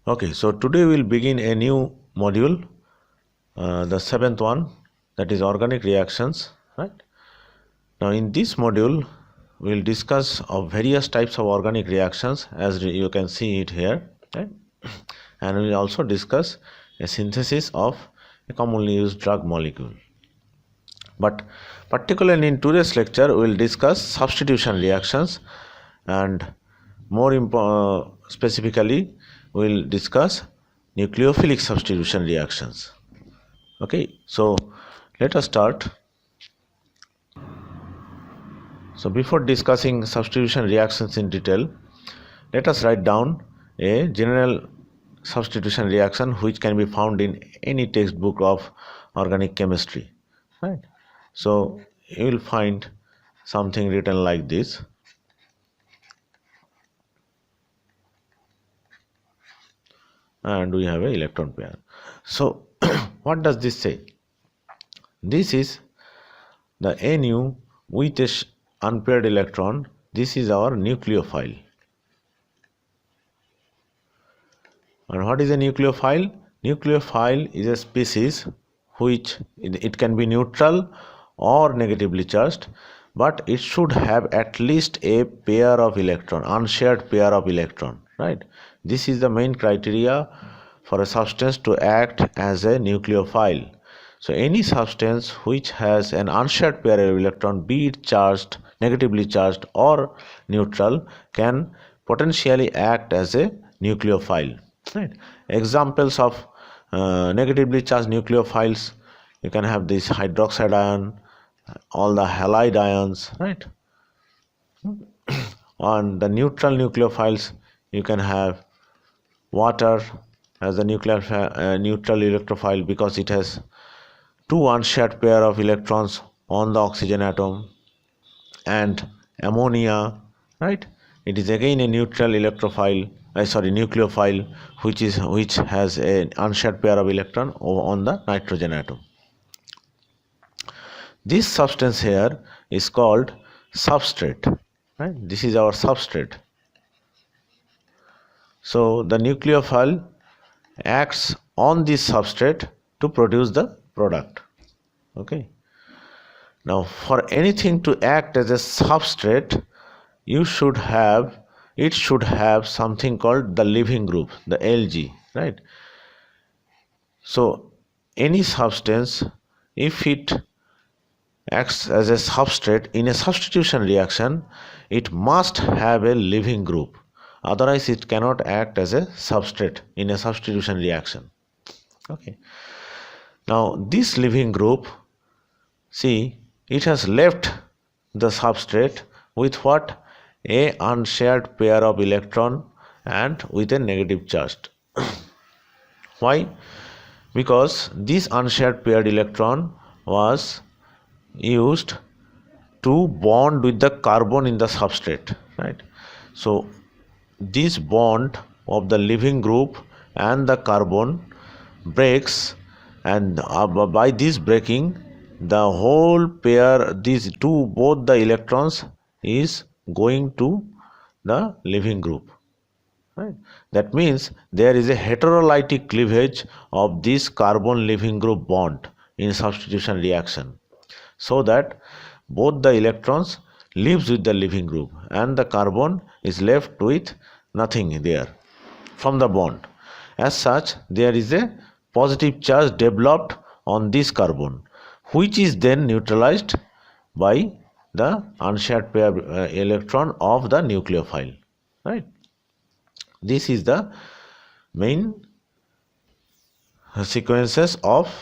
Okay, so today we'll begin a new module, the seventh one, that is organic reactions, right? Now in this module we'll discuss of various types of organic reactions as you can see it here, right? And we'll also discuss a synthesis of a commonly used drug molecule. But particularly in today's lecture we'll discuss substitution reactions, and more specifically we'll discuss nucleophilic substitution reactions. Okay, so let us start. So before discussing substitution reactions in detail, let us write down a general substitution reaction which can be found in any textbook of organic chemistry, right? So you will find something written like this. And we have an electron pair. So what does this say? This is the Nu with a unpaired electron. This is our nucleophile. And what is a nucleophile? Nucleophile is a species which it can be neutral or negatively charged, but it should have at least a pair of electron, unshared pair of electron, right? This is the main criteria for a substance to act as a nucleophile. So any substance which has an unshared pair of electron, be it charged, negatively charged or neutral, can potentially act as a nucleophile, right? Examples of negatively charged nucleophiles, you can have this hydroxide ion, all the halide ions, right? On the neutral nucleophiles, you can have water as a neutral electrophile because it has two unshared pair of electrons on the oxygen atom, and ammonia, right? It is again a neutral nucleophile which has an unshared pair of electron on the nitrogen atom. This substance here is called substrate, right? This is our substrate. So the nucleophile acts on this substrate to produce the product. Okay. Now for anything to act as a substrate, it should have something called the leaving group, the LG, right? So any substance, if it acts as a substrate in a substitution reaction, it must have a leaving group, otherwise it cannot act as a substrate in a substitution reaction. Okay, now this leaving group, see, it has left the substrate with what? A unshared pair of electron and with a negative charge. Why? Because this unshared paired electron was used to bond with the carbon in the substrate, right? So this bond of the leaving group and the carbon breaks, and by this breaking, the whole pair, both the electrons is going to the leaving group, right? That means there is a heterolytic cleavage of this carbon leaving group bond in substitution reaction, so that both the electrons leaves with the leaving group and the carbon is left with nothing there from the bond. As such, there is a positive charge developed on this carbon, which is then neutralized by the unshared pair electron of the nucleophile, right? This is the main sequences of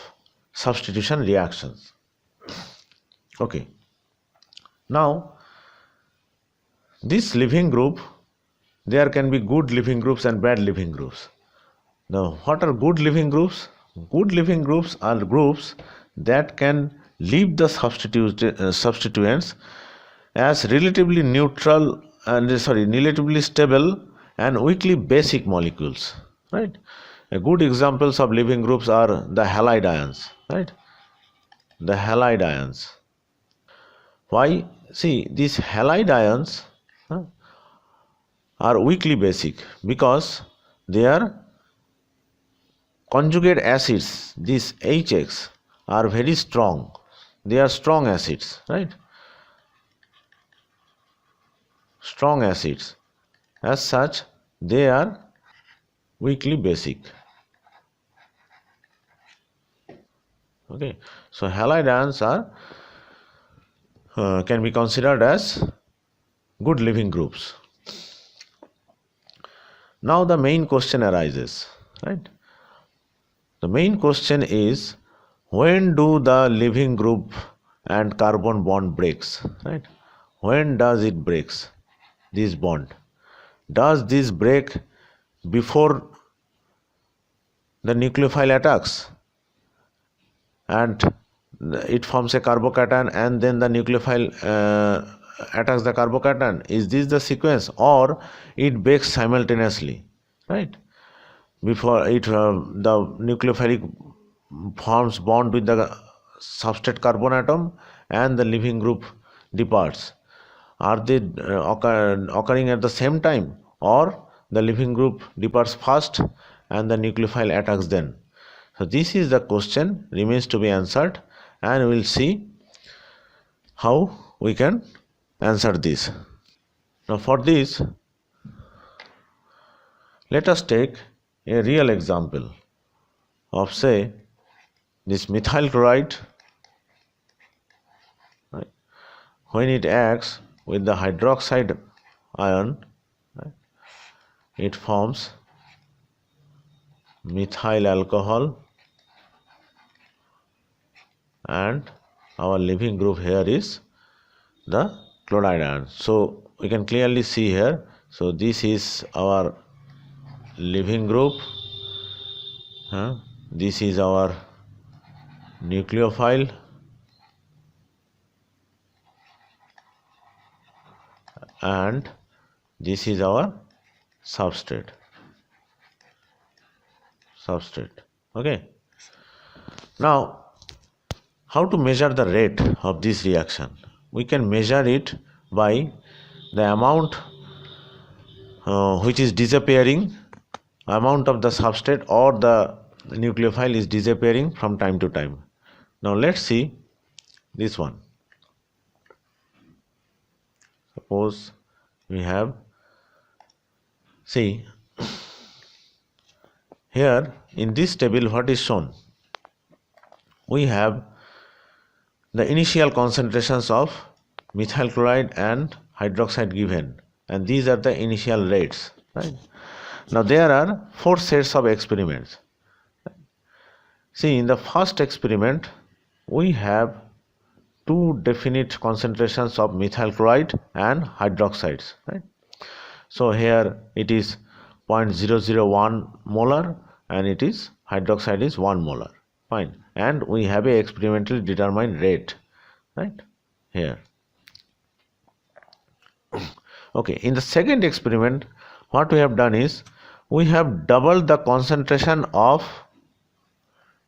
substitution reactions. Okay, now this leaving group, there can be good leaving groups and bad leaving groups. Now what are good leaving groups? Good leaving groups are groups that can leave the substituents as relatively relatively stable and weakly basic molecules, right? Good examples of leaving groups are the halide ions, right? The halide ions. Why? See, these halide ions are weakly basic because they are conjugate acids, these HX, are very strong. They are strong acids, right? Strong acids. As such, they are weakly basic. Okay, so halide ions are can be considered as good living groups. Now the main question arises, right? The main question is, when do the living group and carbon bond breaks, right? When does it breaks this bond? Does this break before the nucleophile attacks and it forms a carbocation and then the nucleophile attacks the carbocation? Is this the sequence, or it breaks simultaneously, right? Before it the nucleophilic forms bond with the substrate carbon atom and the living group departs. Are they occurring at the same time, or the living group departs first and the nucleophile attacks then? So this is the question remains to be answered, and we will see how we can answer this. Now for this, let us take a real example of, say, this methyl chloride, right? When it acts with the hydroxide ion, right, it forms methyl alcohol, and our living group here is the chloride ion. So we can clearly see here, so this is our living group, this is our nucleophile, and this is our substrate. Okay, now how to measure the rate of this reaction? We can measure it by the amount which is disappearing, amount of the substrate or the nucleophile is disappearing from time to time. Now let's see this one. Suppose we have, see here in this table what is shown. We have the initial concentrations of methyl chloride and hydroxide given, and these are the initial rates, right? Now there are 4 sets of experiments. See, in the first experiment we have 2 definite concentrations of methyl chloride and hydroxides, right? So here it is 0.001 molar and it is hydroxide is 1 molar, fine, and we have a experimentally determined rate, right, here. Okay, in the second experiment what we have done is we have doubled the concentration of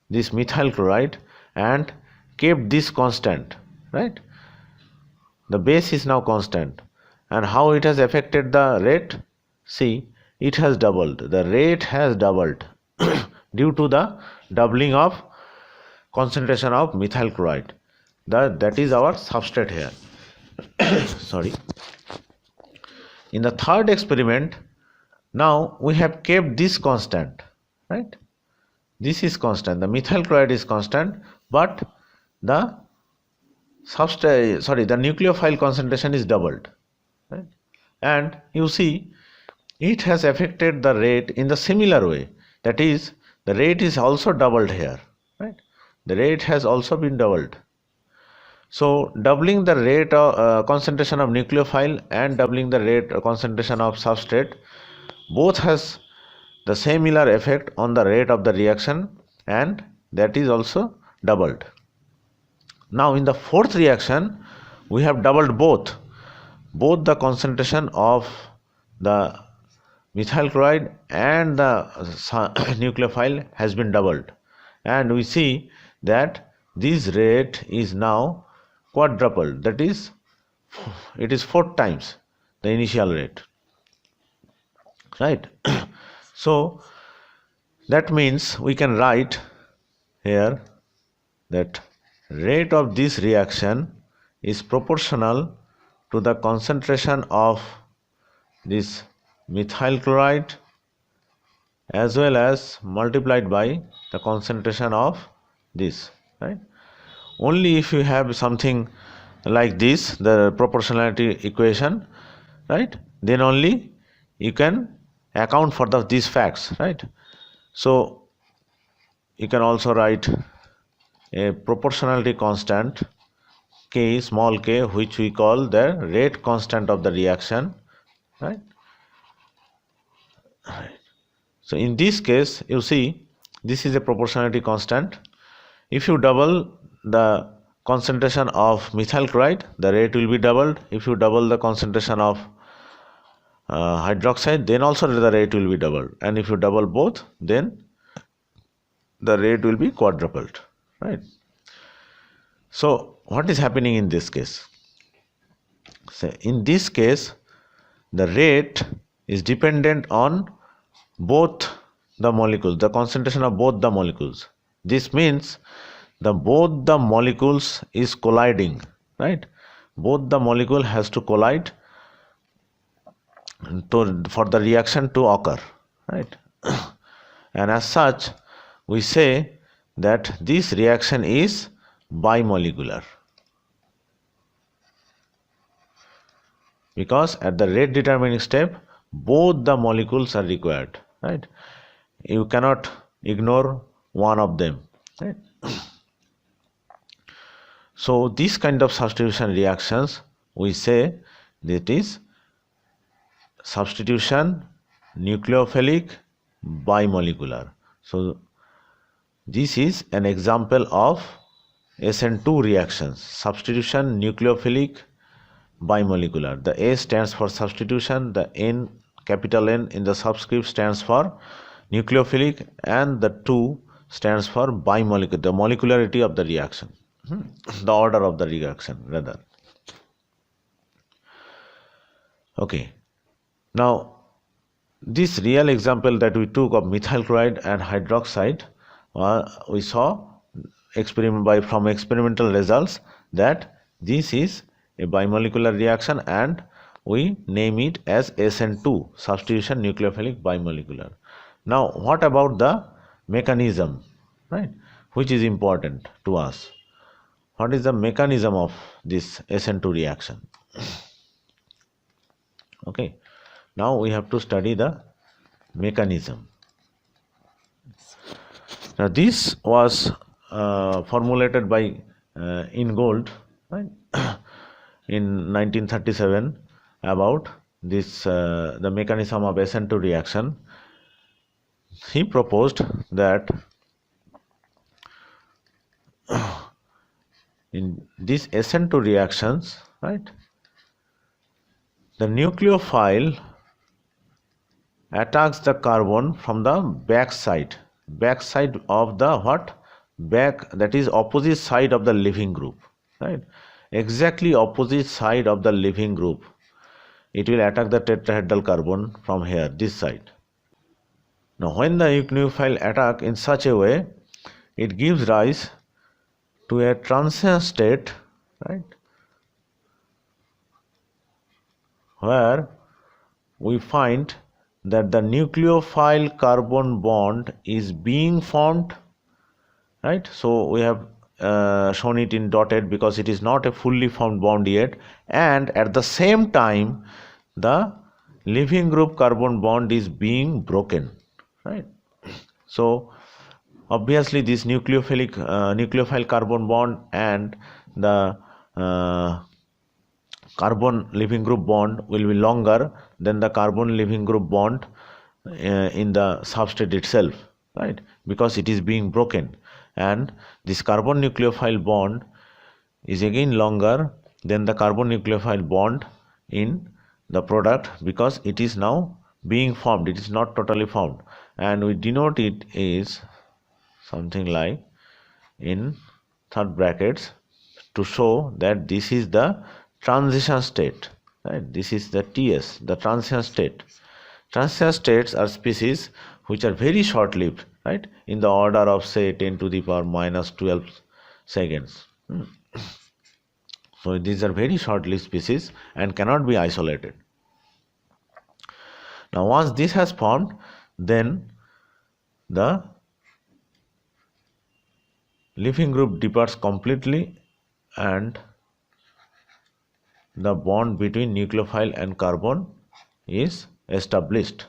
this methyl chloride and kept this constant, right? The base is now constant, and how it has affected the rate? See, it has doubled, the rate has doubled due to the doubling of concentration of methyl chloride. That is our substrate here. Sorry. In the third experiment, now we have kept this constant, right? This is constant, the methyl chloride is constant, but the the nucleophile concentration is doubled, right? And you see it has affected the rate in the similar way, that is the rate is also doubled here, right? The rate has also been doubled. So doubling the rate of concentration of nucleophile and doubling the rate concentration of substrate both has the similar effect on the rate of the reaction, and that is also doubled. Now in the fourth reaction we have doubled both the concentration of the methyl chloride and the nucleophile has been doubled, and we see that this rate is now quadrupled, that is it is 4 times the initial rate, right? So That means we can write here that rate of this reaction is proportional to the concentration of this methyl chloride as well as multiplied by the concentration of this, right? Only if you have something like this, the proportionality equation, right, then only you can account for these facts, right? So you can also write a proportionality constant k, small k, which we call the rate constant of the reaction, right? So in this case, you see, this is a proportionality constant. If you double the concentration of methyl chloride, the rate will be doubled. If you double the concentration of hydroxide, then also the rate will be doubled. And if you double both, then the rate will be quadrupled, right? So what is happening in this case? So in this case, the rate is dependent on both the molecules, the concentration of both the molecules. This means both the molecules is colliding, right? Both the molecule has to collide for the reaction to occur, right? And as such, we say that this reaction is bimolecular, because at the rate determining step both the molecules are required, right? You cannot ignore one of them, right? So this kind of substitution reactions, we say that is substitution nucleophilic bimolecular. So this is an example of SN2 reactions, substitution nucleophilic bimolecular. The A stands for substitution, the N, capital N in the subscript, stands for nucleophilic, and the 2 stands for bimolecular, the molecularity of the reaction, the order of the reaction rather. Okay, now this real example that we took of methyl chloride and hydroxide, we saw from experimental results that this is a bimolecular reaction, and we name it as SN2, substitution nucleophilic bimolecular. Now what about the mechanism, right, which is important to us? What is the mechanism of this SN2 reaction? Okay, now we have to study the mechanism. Now this was formulated by Ingold, right, in 1937 about this the mechanism of SN2 reaction. He proposed that in these SN2 reactions, right, the nucleophile attacks the carbon from the backside of the that is opposite side of the leaving group, right, exactly opposite side of the leaving group. It will attack the tetrahedral carbon from here, this side. Now when the nucleophile attack in such a way, it gives rise to a transient state, right, where we find that the nucleophile carbon bond is being formed, right? So we have shown it in dotted because it is not a fully formed bond yet, and at the same time the leaving group carbon bond is being broken, right? So obviously this nucleophile carbon bond and the carbon leaving group bond will be longer than the carbon leaving group bond in the substrate itself, right, because it is being broken, and this carbon nucleophile bond is again longer than the carbon nucleophile bond in the product, because it is now being formed, it is not totally formed, and we denote it is something like in third brackets to show that this is the transition state, right? This is the TS, the transition state. Transition states are species which are very short lived, right, in the order of say 10 to the power minus 12 seconds. So these are very short-lived species and cannot be isolated. Now once this has formed, then the leafing group departs completely and the bond between nucleophile and carbon is established.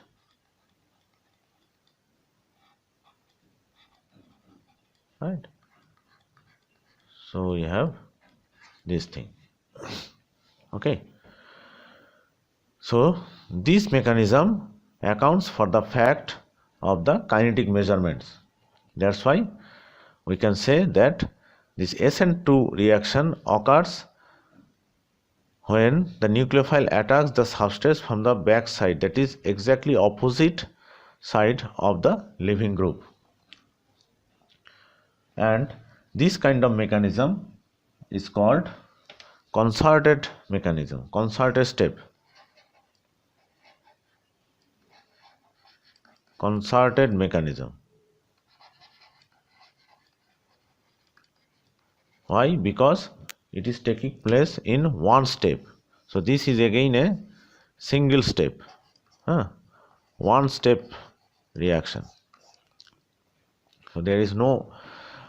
Right. So we have this thing. Okay. So this mechanism accounts for the fact of the kinetic measurements. That's why we can say that this SN2 reaction occurs when the nucleophile attacks the substrate from the back side, that is exactly opposite side of the leaving group. And this kind of mechanism is called concerted mechanism, concerted step. Concerted mechanism. Why? Because it is taking place in one step. So this is again a single step, one step reaction. So there is no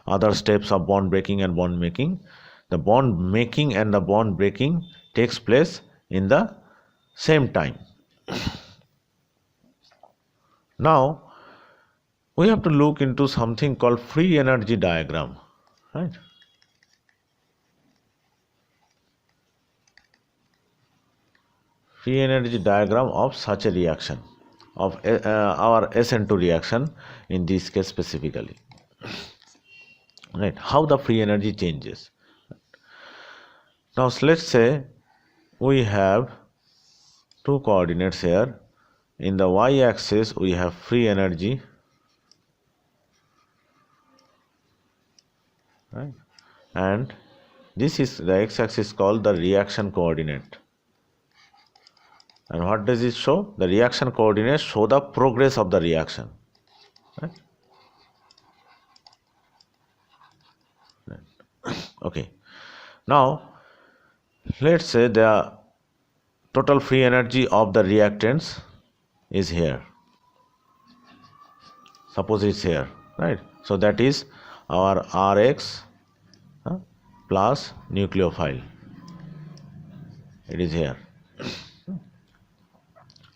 other steps of bond breaking and bond making. The bond making and the bond breaking takes place in the same time. Now we have to look into something called free energy diagram, right? Free energy diagram of such a reaction, of our SN2 reaction in this case specifically. Right, how the free energy changes. Now let's say we have two coordinates here. In the y-axis we have free energy, right, and this is the x-axis called the reaction coordinate. And what does it show? The reaction coordinates show the progress of the reaction, right? Okay, now let's say the total free energy of the reactants is here. Suppose it's here, right? So that is our Rx plus nucleophile. It is here.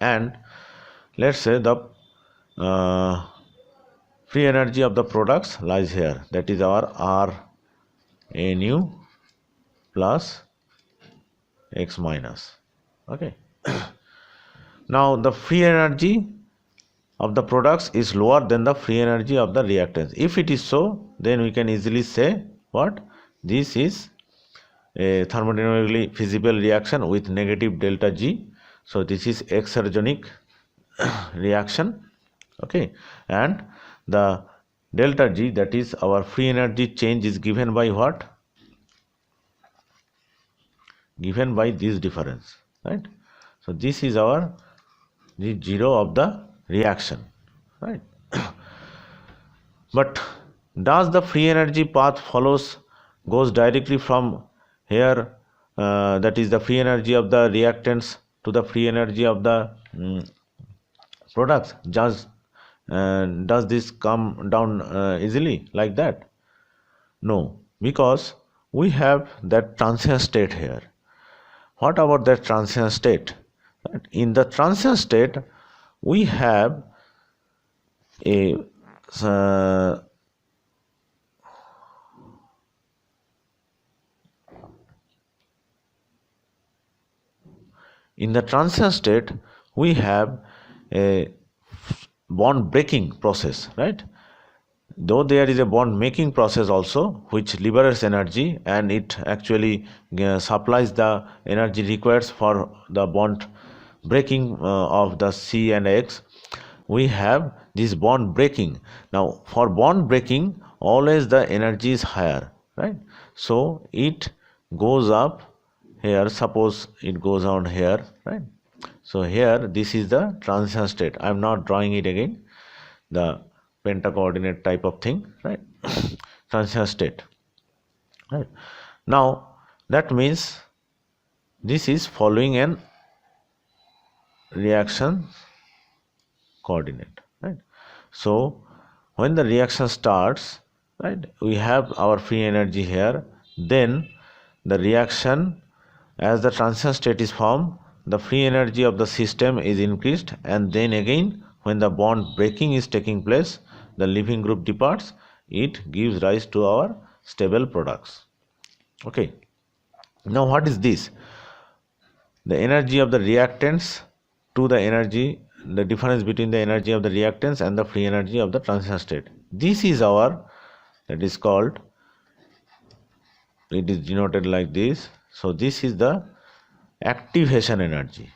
And let's say the free energy of the products lies here. That is our RNU plus X minus. Okay. Now the free energy of the products is lower than the free energy of the reactants. If it is so, then we can easily say what? This is a thermodynamically feasible reaction with negative delta G. So this is exergonic reaction. Okay, and the delta G, that is our free energy change, is given by what? Given by this difference, right? So this is our the zero of the reaction, right? But does the free energy path goes directly from here, that is the free energy of the reactants, to the free energy of the products? Does this come down easily like that? No, because we have that transient state here. What about that transient state? In the transient state, we have a in the transient state we have a bond breaking process, right? Though there is a bond making process also, which liberates energy, and it actually supplies the energy required for the bond breaking of the C and X. We have this bond breaking. Now for bond breaking, always the energy is higher, right? So it goes up here. Suppose it goes on here, right? So here this is the transient state. I am not drawing it again. The pentacoordinate type of thing, right? Transition state, right? Now that means this is following an reaction coordinate, right? So when the reaction starts, right, we have our free energy here, then the reaction, as the transition state is formed, the free energy of the system is increased, and then again when the bond breaking is taking place, the leaving group departs, it gives rise to our stable products. Okay, now what is this? The energy of the reactants to the energy, the difference between the energy of the reactants and the free energy of the transition state. This is our, that is called, it is denoted like this. So this is the activation energy,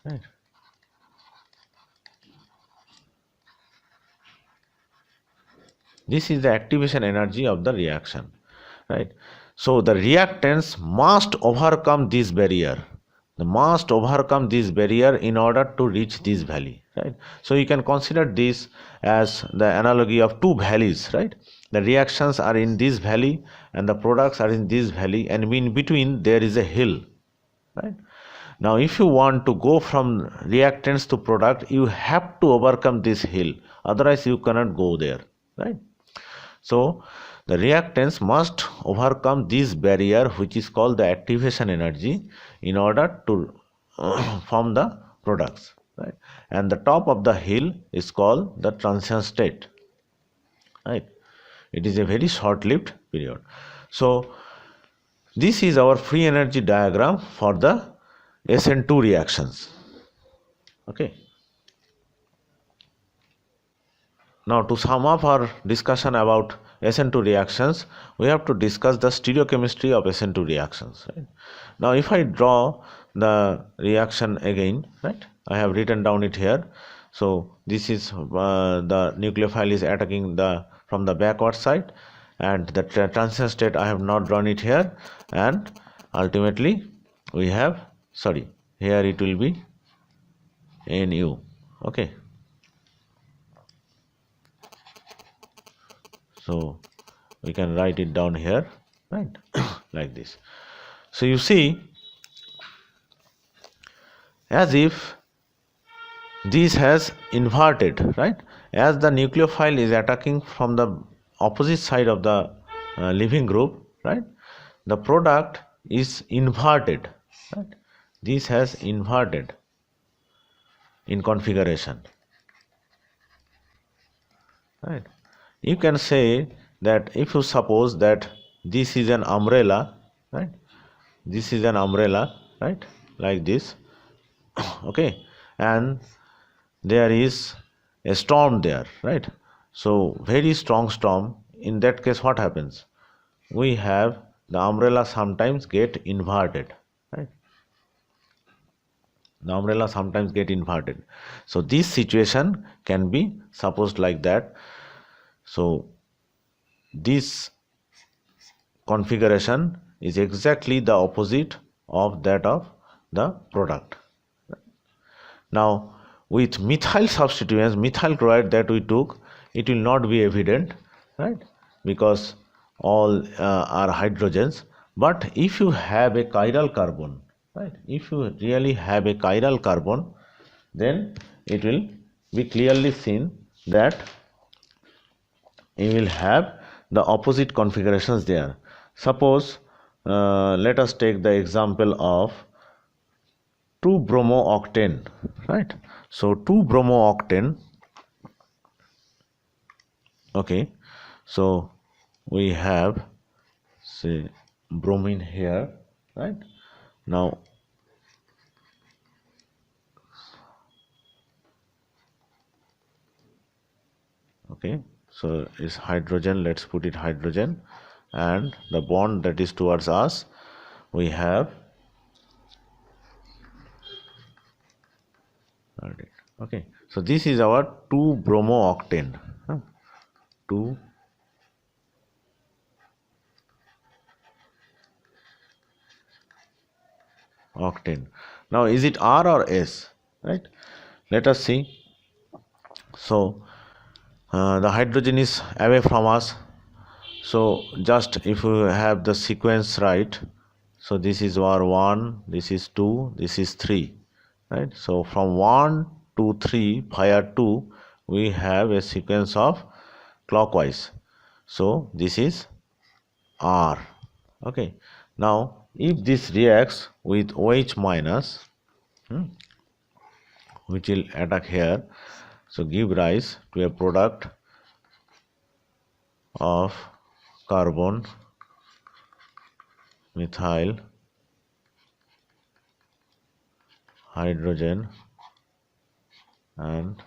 right? This is the activation energy of the reaction, right? So the reactants must overcome this barrier. They must overcome this barrier in order to reach this valley, right? So you can consider this as the analogy of two valleys, right? The reactions are in this valley and the products are in this valley, and in between there is a hill, right? Now if you want to go from reactants to product, you have to overcome this hill, otherwise you cannot go there, right? So the reactants must overcome this barrier, which is called the activation energy, in order to form the products, right? And the top of the hill is called the transition state, right? It is a very short-lived period. So this is our free energy diagram for the SN2 reactions. Okay. Now to sum up our discussion about SN2 reactions, we have to discuss the stereochemistry of SN2 reactions, right? Now if I draw the reaction again, right, I have written down it here. So this is the nucleophile is attacking the from the backward side, and the transition state I have not drawn it here, and ultimately we have, sorry, here it will be Nu. Okay, so we can write it down here, right? Like this. So you see, as if this has inverted, right? As the nucleophile is attacking from the opposite side of the leaving group, right, the product is inverted, right? This has inverted in configuration, right? You can say that if you suppose that this is an umbrella, right, this is an umbrella, right, like this, okay, and there is a storm there, right? So very strong storm. In that case, what happens? We have the umbrella sometimes get inverted, right? The umbrella sometimes get inverted. So this situation can be supposed like that. So this configuration is exactly the opposite of that of the product. Now with methyl substituents, methyl chloride that we took, it will not be evident, right, because all are hydrogens. But if you have a chiral carbon, right, if you really have a chiral carbon, then it will be clearly seen that you will have the opposite configurations there. Suppose let us take the example of 2-bromo-octane, right? So 2-bromo-octane, okay, so we have, say, bromine here, right? Now okay, so is hydrogen, let's put it hydrogen, and the bond that is towards us, we have, okay, so this is our 2-bromo-octane, 2 octane. Now is it R or S, right? Let us see. So the hydrogen is away from us. So just if you have the sequence right, so this is our 1, this is 2, this is 3, right? So from 1 to 3 via 2 we have a sequence of clockwise. So this is R. Okay. Now if this reacts with OH minus, which will attack here, so give rise to a product of carbon, methyl, hydrogen, and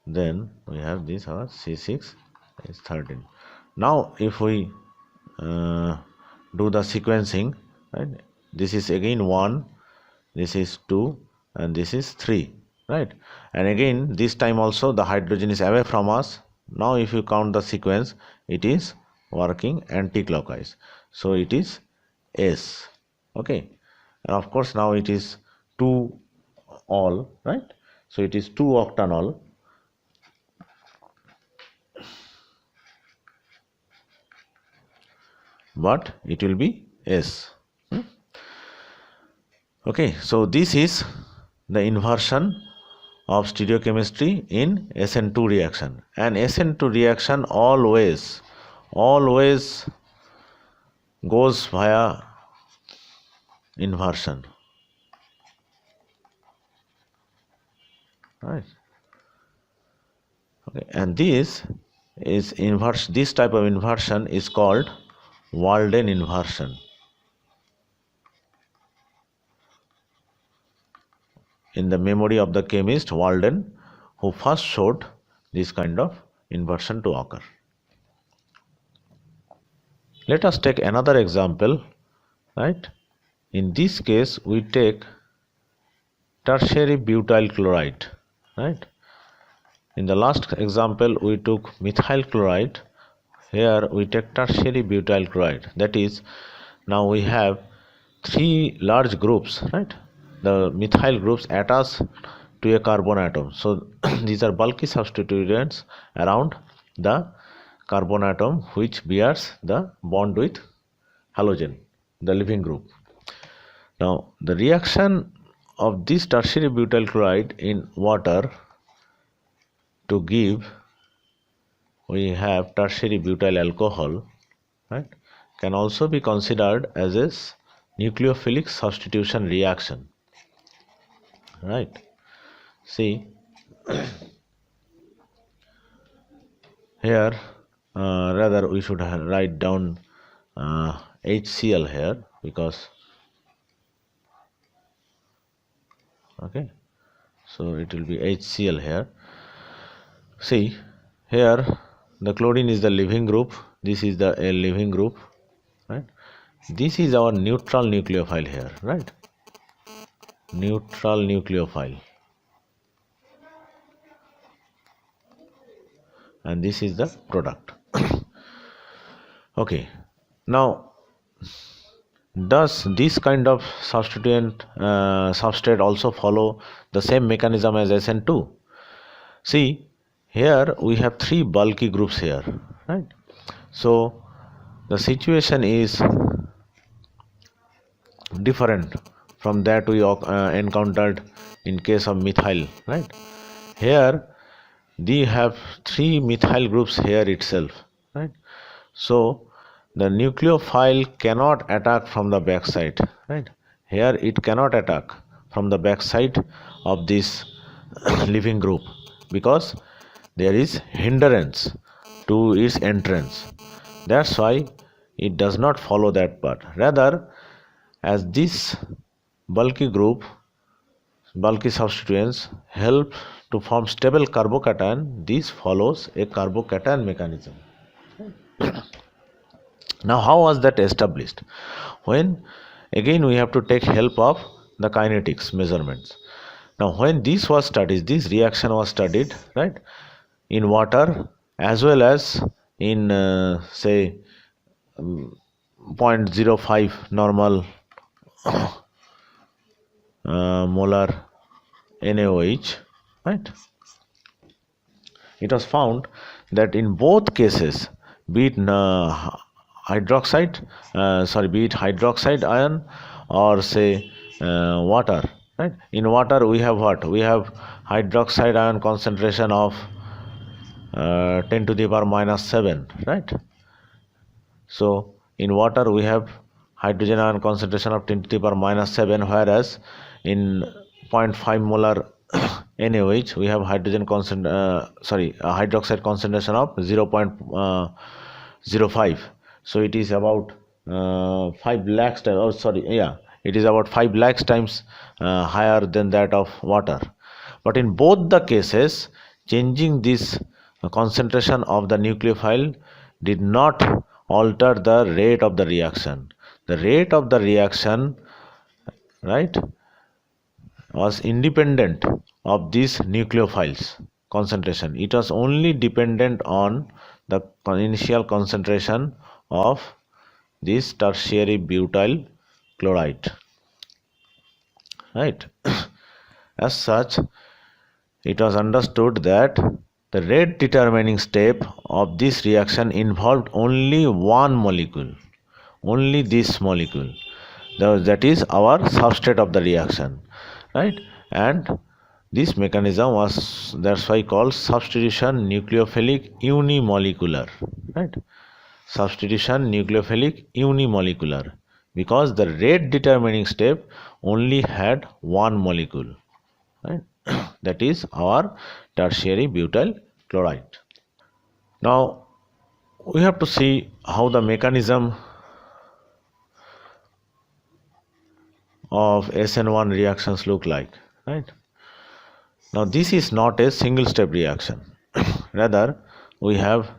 then we have this our C6 is 13. Now if we do the sequencing, right, this is again 1, this is 2, and this is 3, right? And again this time also the hydrogen is away from us. Now if you count the sequence, it is working anti-clockwise, so it is S. Okay, and of course now it is 2 all, right? So it is 2 octanol, but it will be S. Okay, so this is the inversion of stereochemistry in SN2 reaction, and SN2 reaction always goes via inversion, right? Okay, and this type of inversion is called Walden inversion. In the memory of the chemist Walden, who first showed this kind of inversion to occur. Let us take another example, right? In this case we take tertiary butyl chloride, right? In the last example we took methyl chloride, here we take tertiary butyl chloride. That is, now we have 3 large groups, right? The methyl groups attach to a carbon atom, so these are bulky substituents around the carbon atom which bears the bond with halogen, the leaving group. Now the reaction of this tertiary butyl chloride in water to give, we have tertiary butyl alcohol, right, can also be considered as a nucleophilic substitution reaction, right? See here, rather we should write down HCl here, because okay, so it will be HCl here. See here, the chlorine is the leaving group, this is the leaving group, right? This is our neutral nucleophile here, right? Neutral nucleophile, and this is the product. Okay, now does this kind of substrate also follow the same mechanism as SN2? See here we have 3 bulky groups here, right? So the situation is different from that we encountered in case of methyl, right? Here they have 3 methyl groups here itself, right? So the nucleophile cannot attack from the backside, right? Here it cannot attack from the backside of this leaving group, because there is hindrance to its entrance. That's why it does not follow that part. Rather, as this bulky substituents help to form stable carbocation, this follows a carbocation mechanism. Now how was that established? When again we have to take help of the kinetics measurements. Now when this was studied, this reaction was studied, right, in water as well as in say 0.05 normal molar NaOH, right? it was found that in both cases, be it be it hydroxide ion or say water, right? In water we have what? We have hydroxide ion concentration of 10 to the power minus 7, right? So in water we have hydrogen ion concentration of 10 to the power minus 7, whereas in 0.5 molar NaOH we have hydroxide concentration of 0.05. So it is about 5 lakhs times, it is about 5 lakhs times higher than that of water. But in both the cases, changing this concentration of the nucleophile did not alter the rate of the reaction. The rate of the reaction, right, was independent of these nucleophiles concentration. It was only dependent on the initial concentration of this tertiary butyl chloride, right? As such, it was understood that the rate determining step of this reaction involved only one molecule, only this molecule, that is our substrate of the reaction, right? And this mechanism was, that's why called substitution nucleophilic unimolecular, right? Substitution nucleophilic unimolecular, because the rate determining step only had one molecule, right? That is our tertiary butyl chloride. Now we have to see how the mechanism of SN1 reactions look like, right? Now this is not a single step reaction. Rather, we have,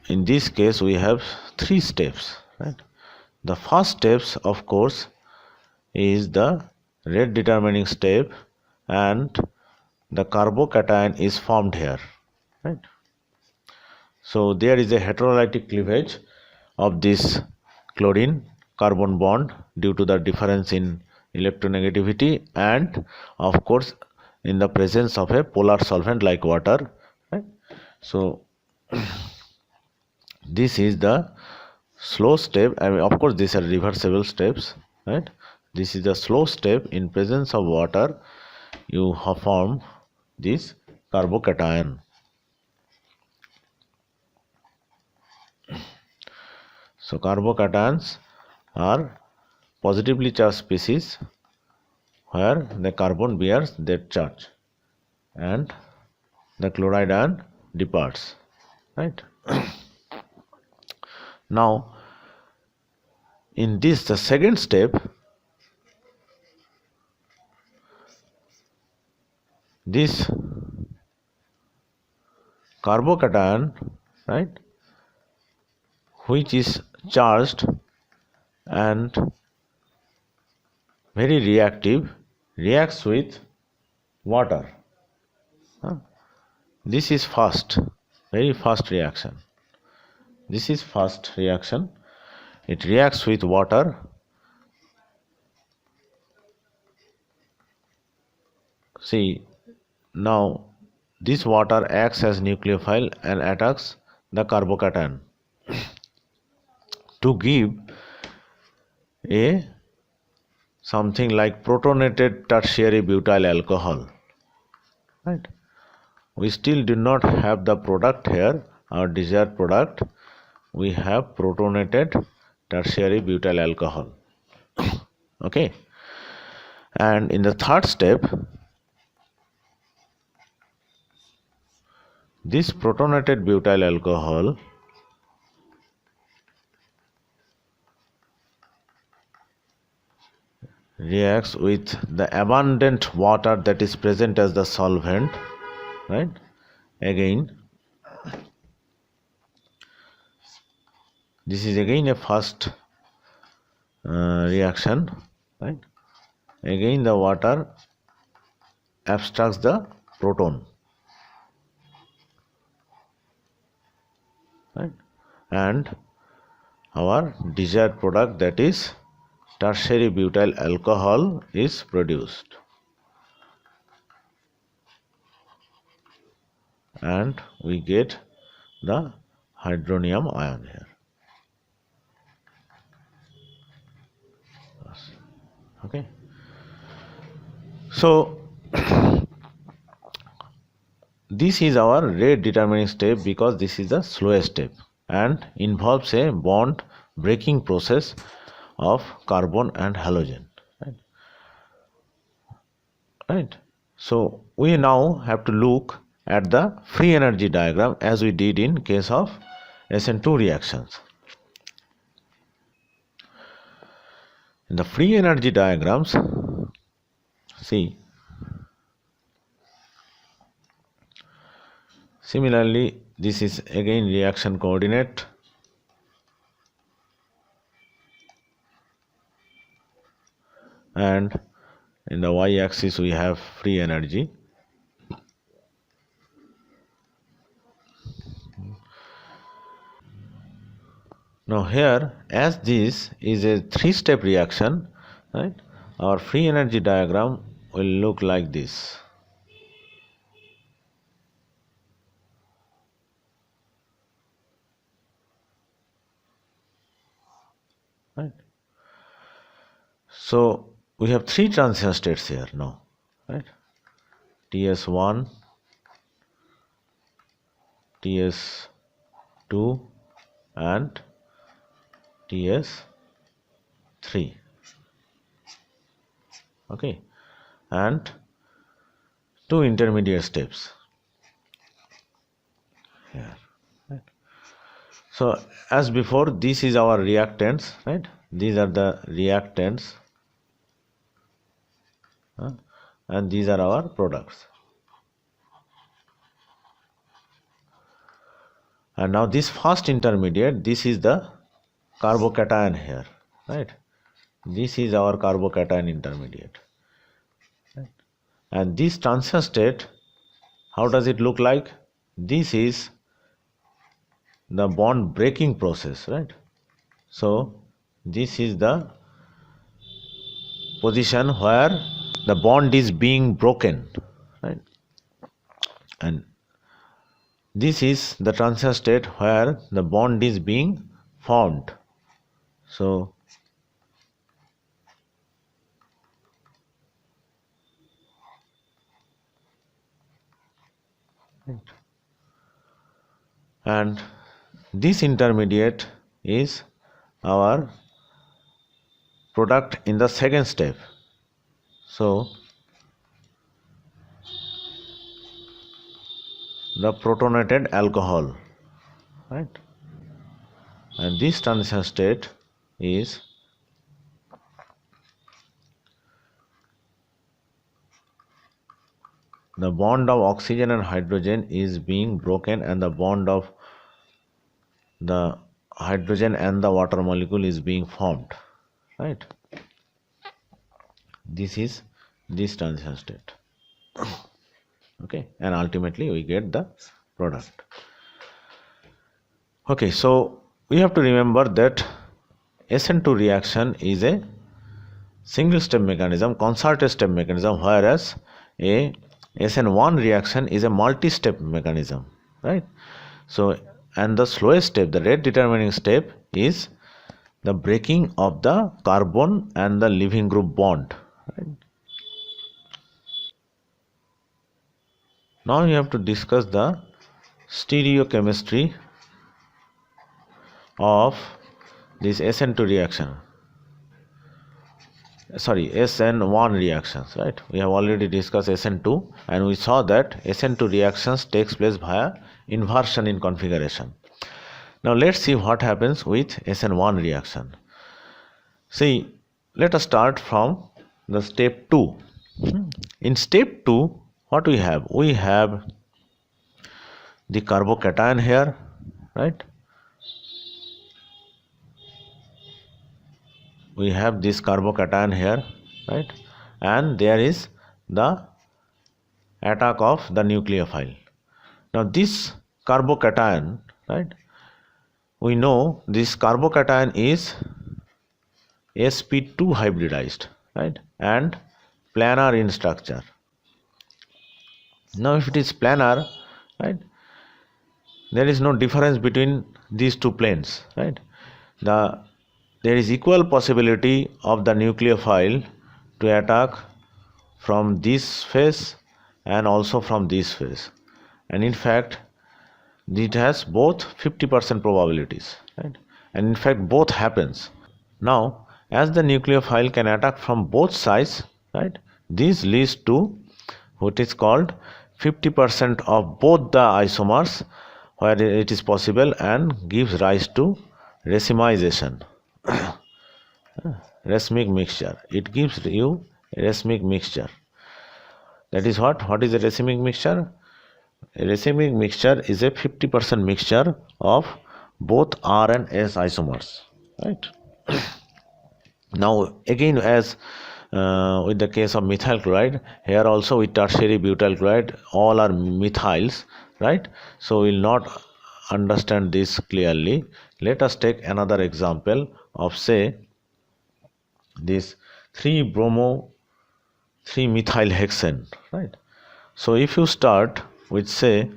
in this case we have 3 steps, right? The first steps, of course, is the rate determining step, and the carbocation is formed here, right? So there is a heterolytic cleavage of this chlorine carbon bond due to the difference in electronegativity, and of course in the presence of a polar solvent like water, right? So this is the slow step. I mean, of course these are reversible steps, right? This is the slow step. In presence of water you have formed this carbocation. So carbocations are positively charged species where the carbon bears that charge and the chloride ion departs, right? Now in this, the second step, this carbocation, right, which is charged and very reactive, reacts with water. This is fast, very fast reaction. This is fast reaction. It reacts with water. See, now this water acts as nucleophile and attacks the carbocation to give a something like protonated tertiary butyl alcohol, right? We still do not have the product here, our desired product. We have protonated tertiary butyl alcohol. Okay, and in the third step, this protonated butyl alcohol reacts with the abundant water that is present as the solvent, right? Again, this is again a fast reaction, right? Again the water abstracts the proton, right? And our desired product, that is tertiary butyl alcohol, is produced. and we get the hydronium ion here. Okay, so this is our rate determining step because this is the slowest step and involves a bond breaking process of carbon and halogen. Right. So we now have to look at the free energy diagram as we did in case of SN2 reactions. In the free energy diagrams, see, similarly this is again reaction coordinate, and in the y-axis we have free energy. Now here, as this is a three-step reaction, right, our free energy diagram will look like this. Right. So we have three transition states here now, right? TS1, TS2 and TS3. Okay, and two intermediate steps here. Right. So as before, this is our reactants, right? These are the reactants, and these are our products. And now this first intermediate, this is the carbocation here, right? This is our carbocation intermediate, right? And this transition state, how does it look like? This is the bond breaking process, right? So this is the position where the bond is being broken, right? And this is the transition state where the bond is being formed. So and this intermediate is our product in the second step. So the protonated alcohol, right? And this transition state is the bond of oxygen and hydrogen is being broken and the bond of the hydrogen and the water molecule is being formed, right? This is this transition state. Okay, and ultimately we get the product. Okay, so we have to remember that SN2 reaction is a single step mechanism, concerted step mechanism, whereas a SN1 reaction is a multi-step mechanism, right? So, and the slowest step, the rate determining step, is the breaking of the carbon and the leaving group bond, right? Now you have to discuss the stereochemistry of this SN2 reaction. Sorry, SN1 reactions, right? We have already discussed SN2 and we saw that SN2 reactions takes place via inversion in configuration. Now let's see what happens with SN1 reaction. See, let us start from the step 2. In step 2, what we have? We have the carbocation here, right? We have this carbocation here, right? And there is the attack of the nucleophile. Now this carbocation, right? We know this carbocation is sp2 hybridized, right? And planar in structure. Now if it is planar, right? There is no difference between these two planes, right? There is equal possibility of the nucleophile to attack from this face and also from this face, and in fact it has both 50% probabilities, right? And in fact both happens. Now as the nucleophile can attack from both sides, right, this leads to what is called 50% of both the isomers where it is possible and gives rise to racemization. Racemic mixture, it gives you racemic mixture. That is what is a racemic mixture? A racemic mixture is a 50% mixture of both R and S isomers, right? Now again, as with the case of methyl chloride, here also with tertiary butyl chloride all are methyls, right? So we will not understand this clearly. Let us take another example of, say, this 3-bromo 3-methyl hexane, right? So if you start with, say,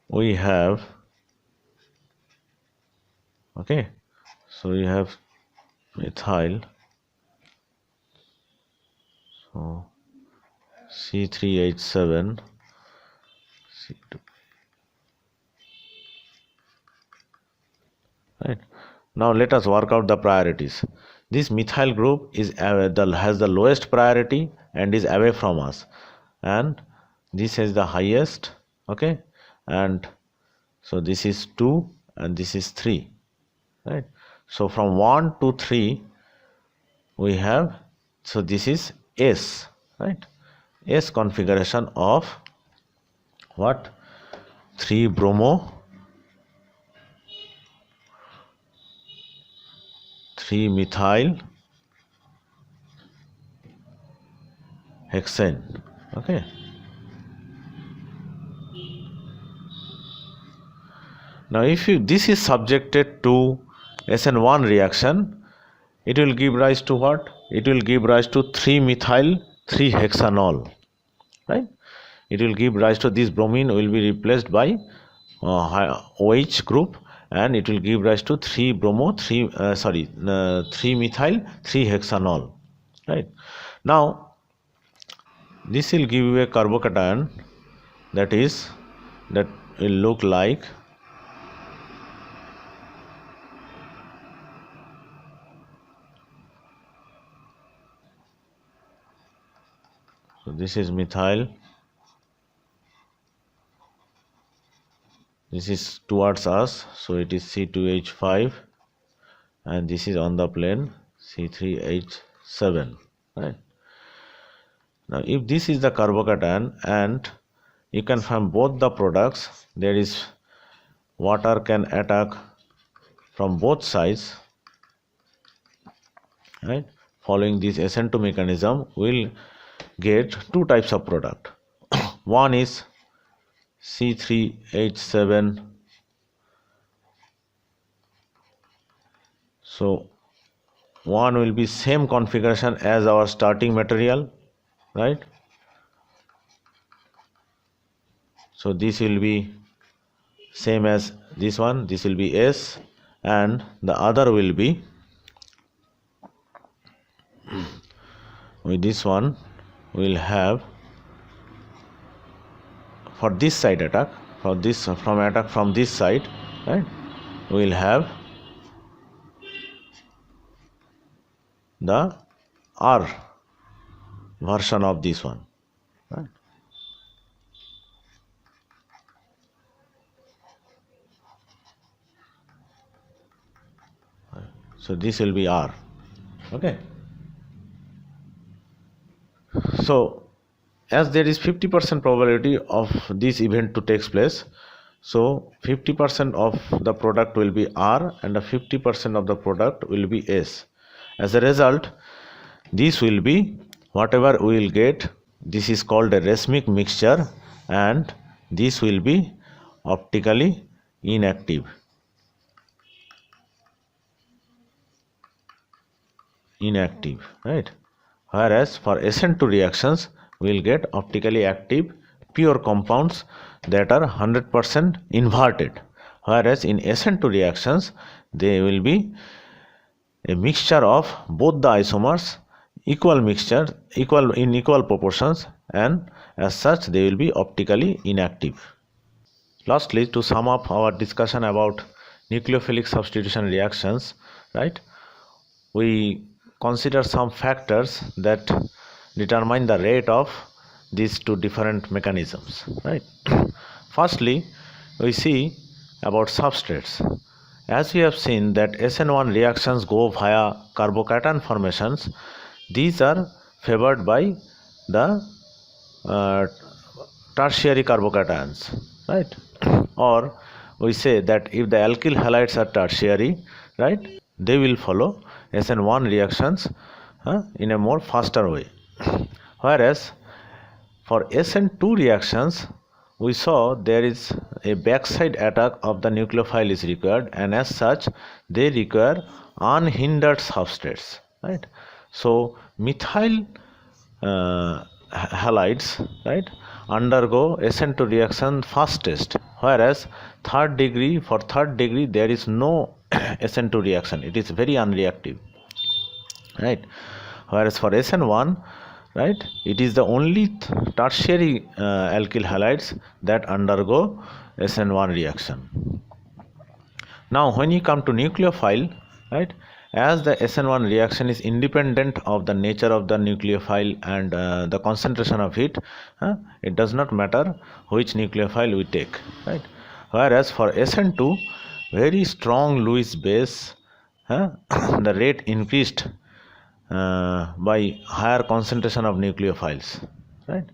we have, okay, so we have methyl, so C3H7 C2, right? Now let us work out the priorities. This methyl group is has the lowest priority and is away from us, and this has the highest, okay, and so this is 2 and this is 3, right? So from 1 to 3 we have, so this is S, right? S configuration of what? 3-bromo 3-methyl hexane, okay. Now if this is subjected to SN1 reaction, it will give rise to what? It will give rise to 3-methyl 3-hexanol, right? It will give rise to this bromine will be replaced by OH group, and it will give rise to 3-methyl 3-hexanol, right? Now this will give you a carbocation that will look like, so this is methyl, this is towards us, so it is C2H5, and this is on the plane C3H7, right? Now if this is the carbocation and you can find both the products, there is water can attack from both sides, right? Following this SN2 mechanism, we'll get two types of product. One is C3H7, so one will be same configuration as our starting material, right? So this will be same as this one, this will be S, and the other will be with this one will have, for this side attack, for this from attack from this side, right, we will have the R version of this one, right? So this will be R, okay. So as there is 50% probability of this event to take place, so 50% of the product will be R and the 50% of the product will be S. As a result, this will be whatever we will get, this is called a racemic mixture, and this will be optically inactive. Right? Whereas for SN2 reactions we will get optically active pure compounds that are 100% inverted, whereas in SN2 reactions they will be a mixture of both the isomers, equal mixture, equal proportions, and as such they will be optically inactive. Lastly, to sum up our discussion about nucleophilic substitution reactions, right, we consider some factors that determine the rate of these two different mechanisms, right. Firstly, we see about substrates. As we have seen that SN1 reactions go via carbocation formations, these are favored by the tertiary carbocations, right. Or we say that if the alkyl halides are tertiary, right, they will follow SN1 reactions in a more faster way. Whereas for SN2 reactions, we saw there is a backside attack of the nucleophile is required, and as such they require unhindered substrates, right. So methyl halides, right, undergo SN2 reaction fastest, whereas for third degree there is no SN2 reaction, it is very unreactive, right. Whereas for SN1, right, it is the only tertiary alkyl halides that undergo SN1 reaction. Now when you come to nucleophile, right, as the SN1 reaction is independent of the nature of the nucleophile and the concentration of it, it does not matter which nucleophile we take, right. Whereas for SN2, very strong Lewis base, the rate increased by higher concentration of nucleophiles, right.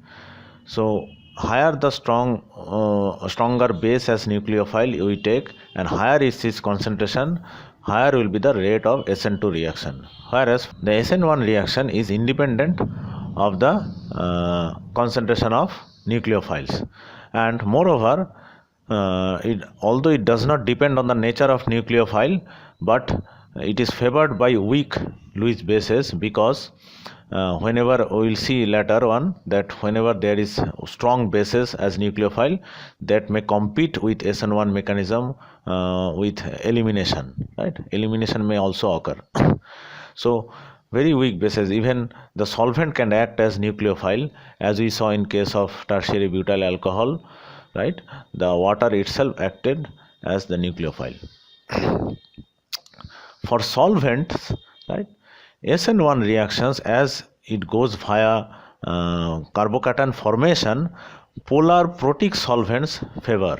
So higher the stronger base as nucleophile we take, and higher is its concentration, higher will be the rate of SN2 reaction. Whereas the SN1 reaction is independent of the concentration of nucleophiles, and moreover although it does not depend on the nature of nucleophile, but it is favored by weak Lewis bases, because whenever we will see later on that whenever there is strong bases as nucleophile, that may compete with SN1 mechanism with elimination, right. Elimination may also occur. So very weak bases, even the solvent can act as nucleophile, as we saw in case of tertiary butyl alcohol, right. The water itself acted as the nucleophile. For solvents, right, SN1 reactions, as it goes via carbocation formation, polar protic solvents favor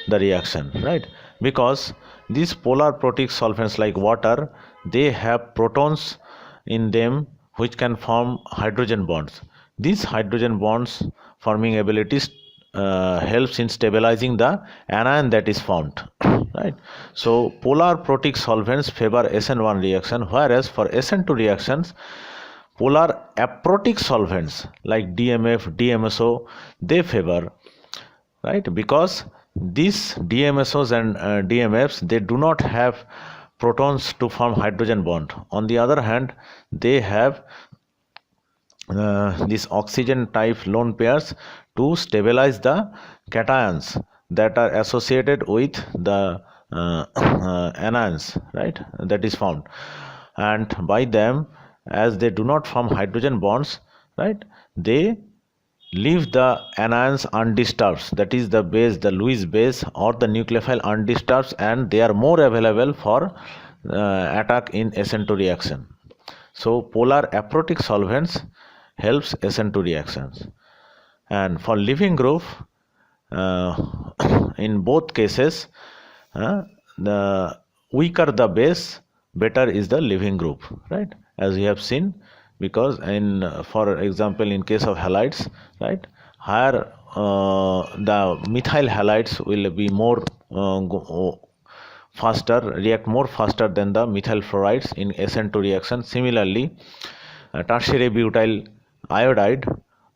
the reaction, right, because these polar protic solvents like water, they have protons in them which can form hydrogen bonds. These hydrogen bonds forming abilities helps in stabilizing the anion that is formed, right. So polar protic solvents favor SN1 reaction, whereas for SN2 reactions, polar aprotic solvents like DMF, DMSO, they favor, right, because these DMSOs and DMFs, they do not have protons to form hydrogen bond. On the other hand, they have these oxygen type lone pairs to stabilize the cations that are associated with the anions, right, that is found, and by them, as they do not form hydrogen bonds, right, they leave the anions undisturbed, that is the base, the Lewis base or the nucleophile undisturbed, and they are more available for attack in SN2 reaction. So polar aprotic solvents helps SN2 reactions. And for leaving group, in both cases, the weaker the base, better is the leaving group, right, as we have seen, because in for example in case of halides, right, higher the methyl halides will be more react more faster than the methyl fluorides in SN2 reaction. Similarly, tertiary butyl iodide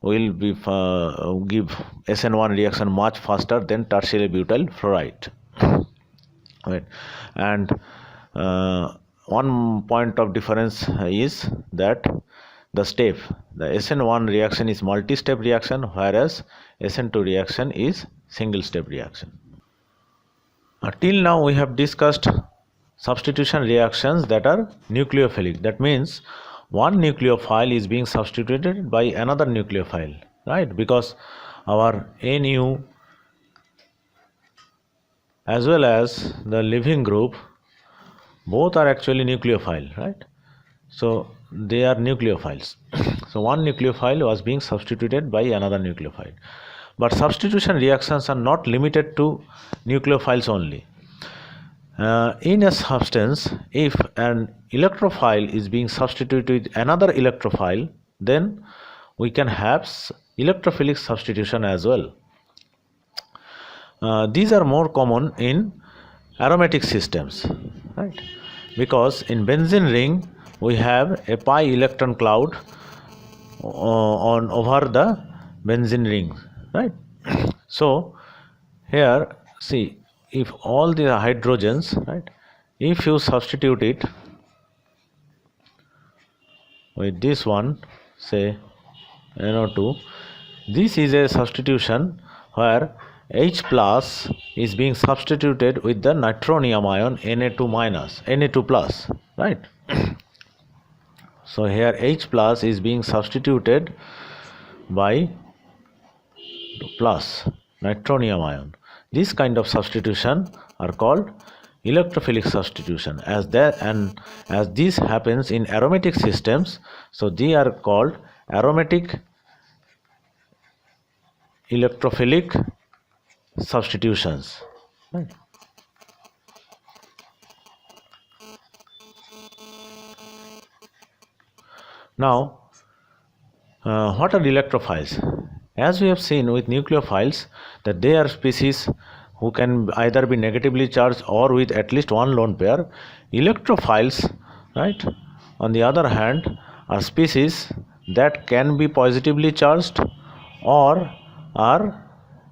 will be give SN1 reaction much faster than tertiary butyl fluoride, right. And one point of difference is that the step. The SN1 reaction is multi-step reaction, whereas SN2 reaction is single-step reaction. Till now we have discussed substitution reactions that are nucleophilic. That means one nucleophile is being substituted by another nucleophile, right? Because our Nu as well as the leaving group both are actually nucleophile, right? So they are nucleophiles. So one nucleophile was being substituted by another nucleophile. But substitution reactions are not limited to nucleophiles only. In a substance, if an electrophile is being substituted with another electrophile, then we can have electrophilic substitution as well. These are more common in aromatic systems, right? Because in benzene ring we have a pi electron cloud on over the benzene ring, right? So here see, if all the hydrogens, right, if you substitute it with this one, say NO2, this is a substitution where H plus is being substituted with the nitronium ion Na2 minus, Na2 plus, right? So here H plus is being substituted by plus nitronium ion. This kind of substitution are called electrophilic substitution. As this happens in aromatic systems, so they are called aromatic electrophilic substitutions, right? Now what are electrophiles? As we have seen with nucleophiles, that they are species who can either be negatively charged or with at least one lone pair. Electrophiles, right, on the other hand, are species that can be positively charged or are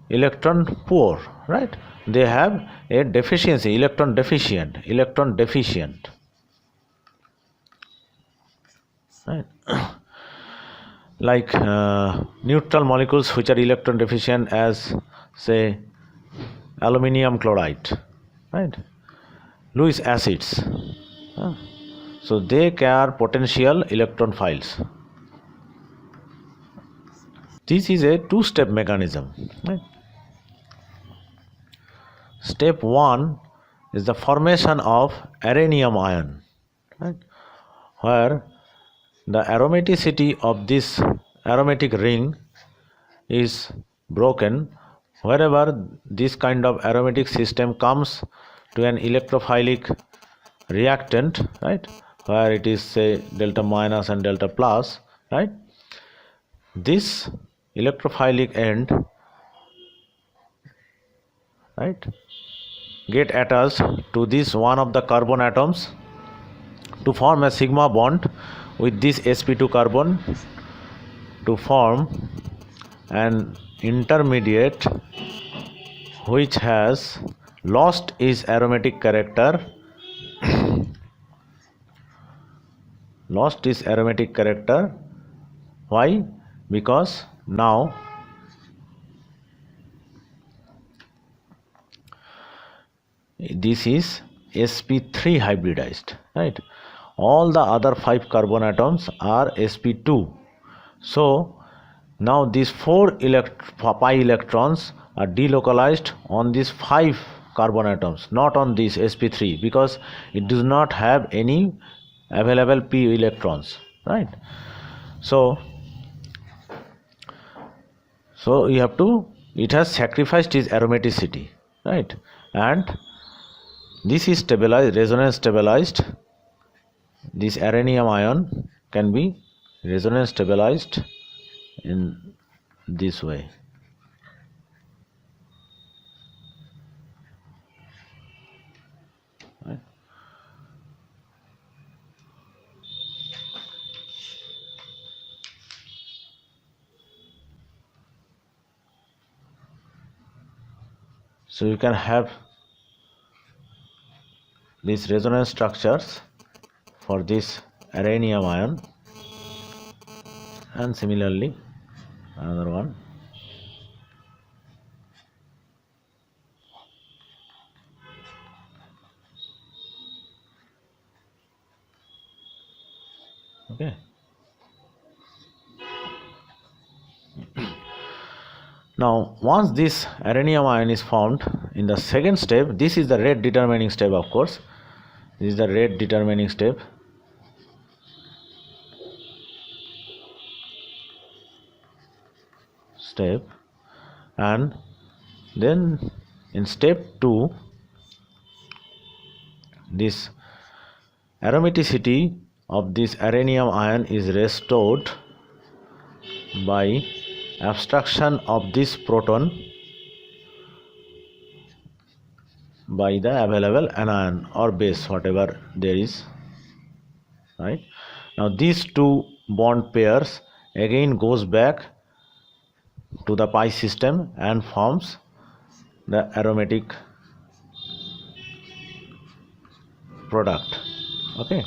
electron poor, right? They have a deficiency, electron deficient, right? Like neutral molecules which are electron deficient, as say aluminium chloride, right? Lewis acids, so they are potential electrophiles. This is a two-step mechanism, right? Step 1 is the formation of aranium ion, right, where the aromaticity of this aromatic ring is broken wherever this kind of aromatic system comes to an electrophilic reactant, right, where it is say delta minus and delta plus, right? This electrophilic end, right, get attached to this one of the carbon atoms to form a sigma bond with this sp2 carbon to form an intermediate which has lost its aromatic character, Why? Because now this is sp3 hybridized, right? All the other 5 carbon atoms are sp2. So now these 4 pi electrons are delocalized on these 5 carbon atoms, not on this sp3, because it does not have any available p electrons, right? So you have to, it has sacrificed its aromaticity, right? And this is stabilized, resonance stabilized. This aranium ion can be resonance stabilized in this way. Right. So you can have these resonance structures for this aranium ion, and similarly another one. Okay. Now once this aranium ion is formed, in the second step, this is the rate determining step, of course. This is the rate determining step. And then in step 2, this aromaticity of this aranium ion is restored by abstraction of this proton by the available anion or base, whatever there is, right? Now these two bond pairs again goes back to the pi system and forms the aromatic product. Okay.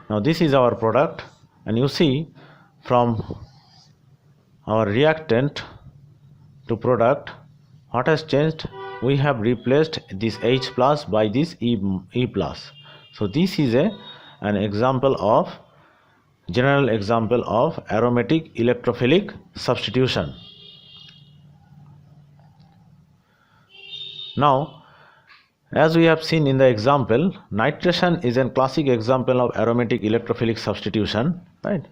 Now this is our product, and you see from our reactant to product, what has changed? We have replaced this H plus by this E plus. So this is an example of general example of aromatic electrophilic substitution. Now, as we have seen in the example, nitration is a classic example of aromatic electrophilic substitution, right?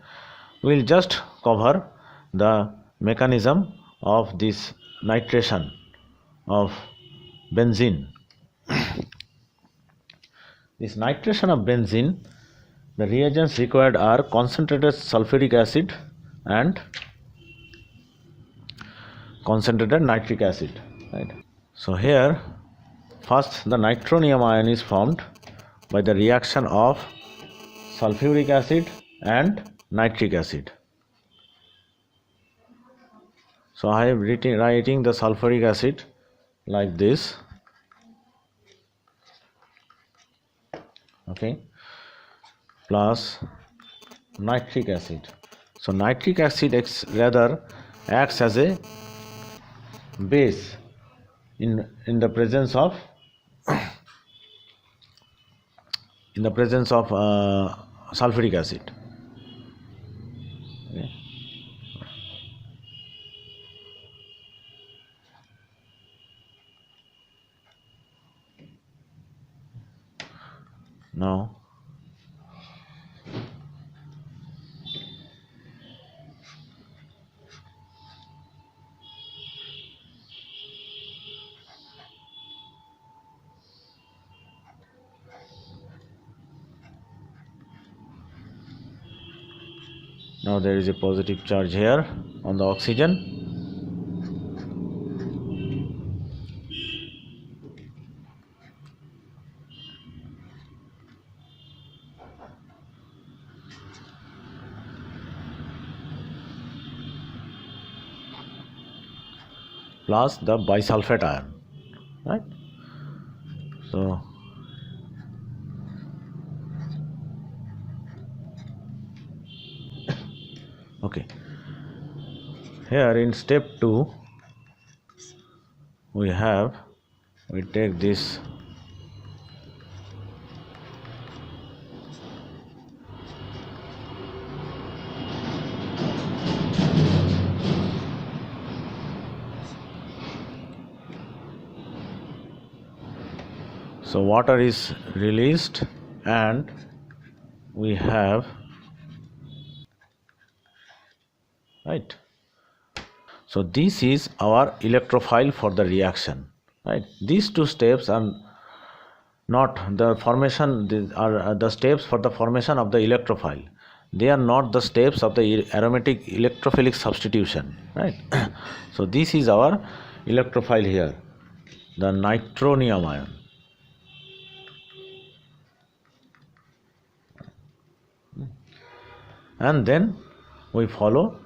We will just cover the mechanism of this nitration of benzene. This nitration of benzene, the reagents required are concentrated sulfuric acid and concentrated nitric acid, right? So here first the nitronium ion is formed by the reaction of sulfuric acid and nitric acid. So I am writing the sulfuric acid like this, okay, plus nitric acid. So nitric acid rather acts as a base in the presence of sulfuric acid. Okay. Now there is a positive charge here on the oxygen. Plus the bisulfate ion, right? So okay, here in step 2 we take this so water is released and we have, right? So this is our electrophile for the reaction, right? These two steps are not the formation, these are the steps for the formation of the electrophile. They are not the steps of the aromatic electrophilic substitution, right? So this is our electrophile here, the nitronium ion. And then we follow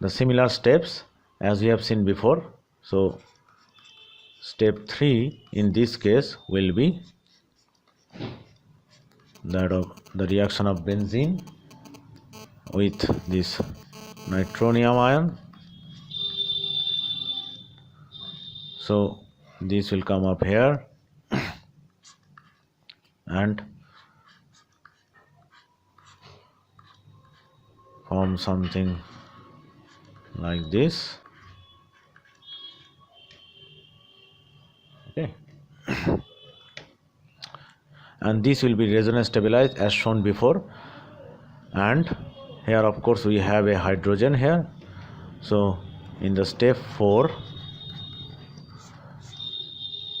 the similar steps as we have seen before. So step 3 in this case will be that of the reaction of benzene with this nitronium ion. So this will come up here and form something like this. Okay. And this will be resonance stabilized as shown before, and here of course we have a hydrogen here. So in the step 4,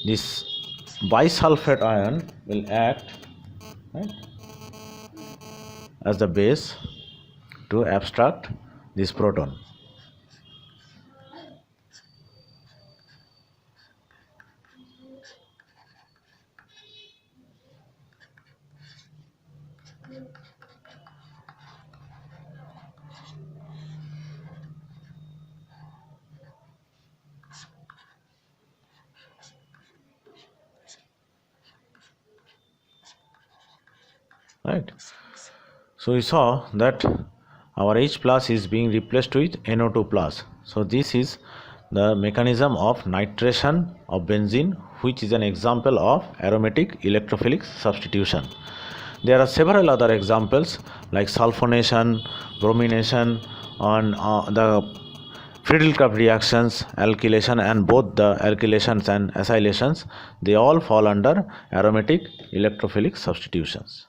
this bisulfate ion will act, right, as the base to abstract this proton. Right. So we saw that our H plus is being replaced with NO2 plus. So this is the mechanism of nitration of benzene, which is an example of aromatic electrophilic substitution. There are several other examples like sulfonation, bromination, on the Friedel-Crafts reactions, alkylation, and both the alkylations and acylations, they all fall under aromatic electrophilic substitutions.